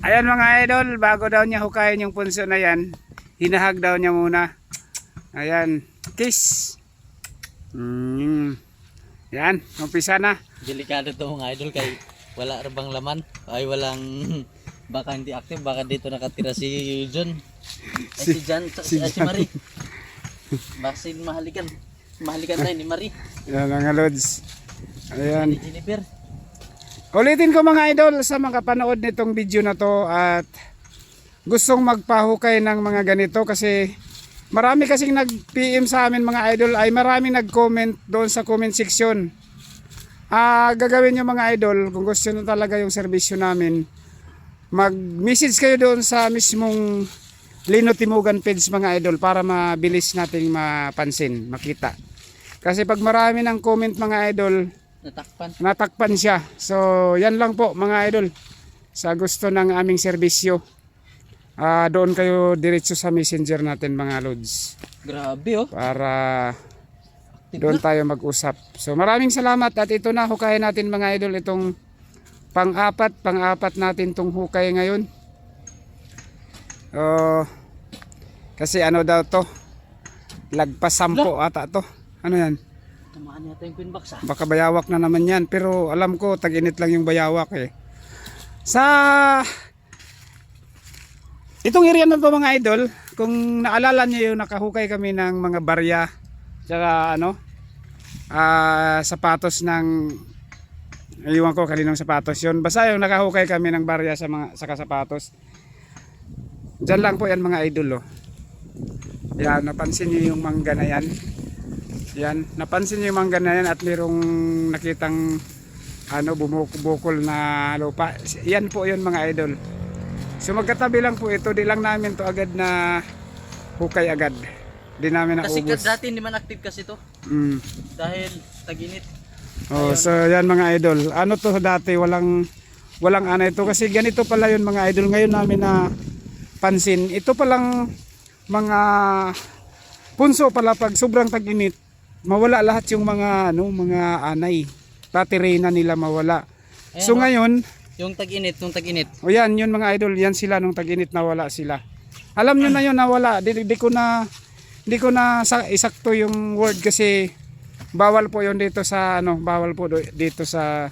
Ayan mga idol, bago daw niya hukayin yung punso na yan, hinahag daw niya muna. Ayan, kiss. Yan, umpisa na. Delikado to mga idol kay wala rabang laman. Ay walang baka hindi active, baka dito nakatira si John. Ay si John, si Marie. Basin mahalikan. Mahalikan tayo ni Marie. Yan mga lods. Ayan. Ni Jennifer. Ulitin ko mga idol sa mga panood nitong video na to at gustong magpahukay ng mga ganito kasi marami kasing nag-PM sa amin mga idol ay marami nag-comment doon sa comment section. Gagawin nyo mga idol kung gusto nyo talaga yung serbisyo namin, mag-message kayo doon sa mismong Lino Timugan page mga idol para mabilis nating mapansin, makita. Kasi pag marami ng comment mga idol, natakpan siya. So yan lang po mga idol, sa gusto ng aming serbisyo, doon kayo diretso sa messenger natin mga lods. Grabe oh. Para doon tayo mag-usap. So maraming salamat at ito na hukayin natin mga idol, itong pang-apat natin tong hukay ngayon. Kasi ano daw to, lagpas 10 ata to. Ano yan? Tumaan yata yung pinbox ah. Baka bayawak na naman yan, pero alam ko tag-init lang yung bayawak eh. Sa itong area na to mga idol, kung naalala niyo yung nakahukay kami ng mga barya tsaka ano, sapatos ng, iwan ko kaninong sapatos yun, basta yung nakahukay kami ng barya sa mga saka sapatos. Diyan lang po yan mga idol oh. Yan, napansin niyo yung mangga na yan. Yan, napansin niyo yung mangga na yan at mayroong nakitang ano, bumukol na lupa. Yan po yun mga idol. So magkatabi lang po ito, di lang namin to agad na hukay agad. Di namin naubos. Kasi dati hindi man active kasi to. Dahil tag-init. Oh, so yan mga idol. Ano to dati, walang ano ito kasi ganito pala yun mga idol. Ngayon namin na pansin. Ito palang mga punso pala pag sobrang tag-init, mawala lahat yung mga ano, mga anay. Tatirena nila mawala. Ayan, so ngayon, yung tag-init, o yan, yun mga idol, yan sila nung tag-init nawala sila. Alam nyo na yun nawala. Di ko na isakto yung word kasi bawal po yun dito sa ano, bawal po dito sa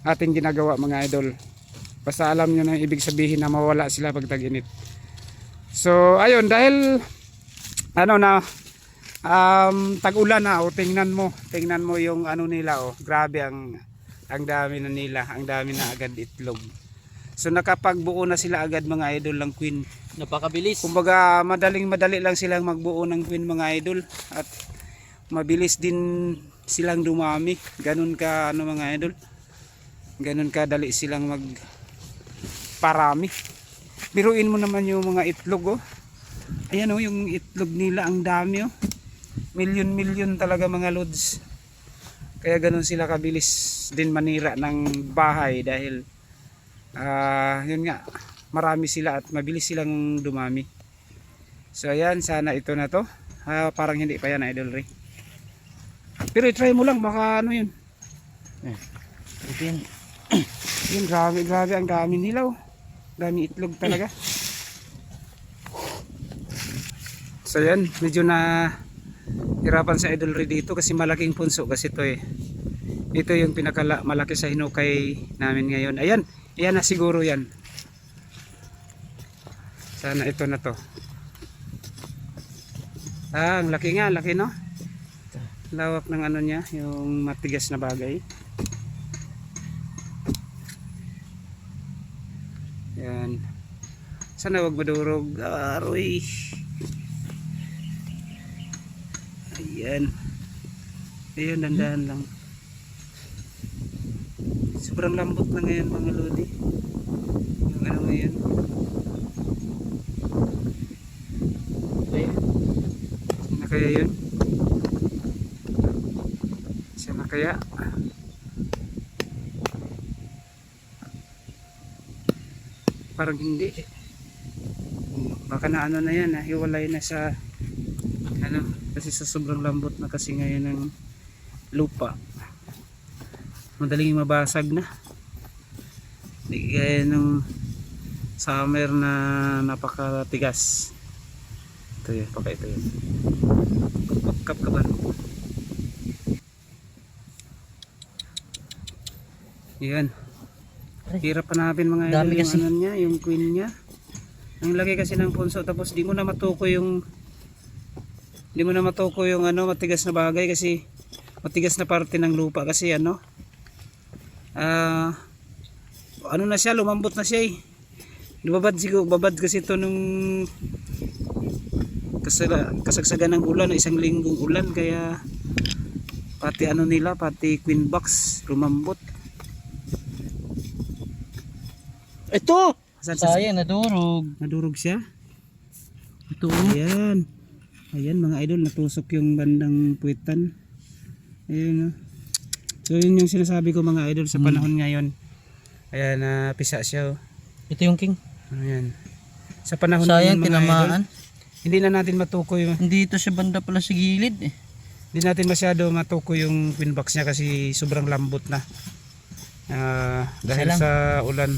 ating ginagawa mga idol. Basta alam nyo na ibig sabihin na mawala sila pag tag-init. So ayun, dahil ano na tag-ulan na, tingnan mo yung ano nila oh, grabe ang dami na nila, ang dami na agad itlog. So nakapagbuo na sila agad mga idol ng queen. Napakabilis. Kumbaga madali lang silang magbuo ng queen mga idol at mabilis din silang dumami. Ganun ka ano mga idol. Ganun ka dali silang magparami. Biruin mo naman yung mga itlog oh. Ayan oh, yung itlog nila ang dami oh. Milyon talaga mga lods. Kaya ganun sila kabilis din manira ng bahay dahil yun nga, marami sila at mabilis silang dumami. So ayan, sana ito na to. Parang hindi pa yan idol Ray. Pero i-try mo lang, baka ano yun. Yun, grabe ang dami nila oh. Dami itlog talaga. So yan, medyo na hirapan sa idol Ray dito kasi malaking punso kasi ito eh. Ito yung malaki sa hinukay namin ngayon. Ayan na siguro yan. Sana ito na to. Ang laki nga, laki no? Lawak ng ano niya, yung matigas na bagay. Yan. Sana wag madurog. Aroy. Ayan. Ayan, dandahan lang. Sobrang lambot na ngayon mga lodi. Yung ano ngayon. Sana kaya yun? Sana kaya? Parang hindi. Baka na ano na yan, hiwalay na sa ano, kasi sa sobrang lambot na kasi ngayon ng lupa. Madaling mabasag na. Hindi gaya nung summer na napakatigas. Ito yun, ito yun. Kap ka ba? Yan. Hirap hanapin mga idol Dami yung kasi. ano niya, yung queen niya. Ang lagay kasi ng punso tapos di mo na matuko yung ano, matigas na bagay kasi matigas na parte ng lupa kasi ano. Ano na siya, lumambot na siya eh. Babad kasi ito nung kasagsagan ng ulan, isang linggong ulan kaya pati ano nila, pati queen box lumambot. Ito! Saan Sayang, nadurog. nadurog siya? Ito. Ayan. Ayan mga idol, natusok yung bandang puwitan. Ayun. So yun yung sinasabi ko mga idol sa panahon ngayon. Ayan, pisa siya. Ito yung king. Ayan. Sa panahon Sayang, ngayon mga idol, tinamaan. hindi na natin matukoy. Hindi ito siya banda pala sa gilid eh. Hindi natin masyado matukoy yung queen box niya kasi sobrang lambot na. Dahil Isa lang. sa ulan.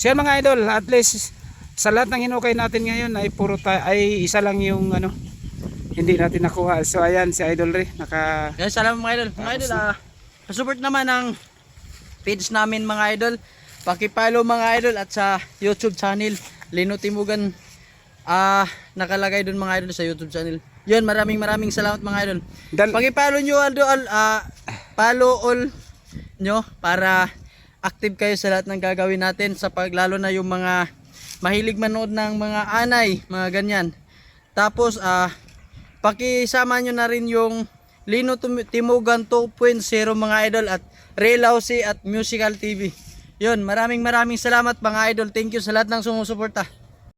Siya mga idol, at least sa lahat ng hinukay natin ngayon ay ay isa lang yung ano hindi natin nakuha. So ayan si Idol Ray naka Guys, salamat mga idol. Mga idol, support naman ang page namin mga idol. Paki-follow mga idol at sa YouTube channel Lino Timugan. Nakalagay doon mga idol sa YouTube channel. Yun, maraming salamat mga idol. Paki-follow nyo follow all nyo para active kayo sa lahat ng gagawin natin sa paglalo na yung mga mahilig manood ng mga anay, mga ganyan. Tapos pakisama nyo na rin yung Lino Timugan 2.0 mga idol at Ray Lausi at Musical TV. Yun, maraming salamat mga idol. Thank you sa lahat ng sumusuporta.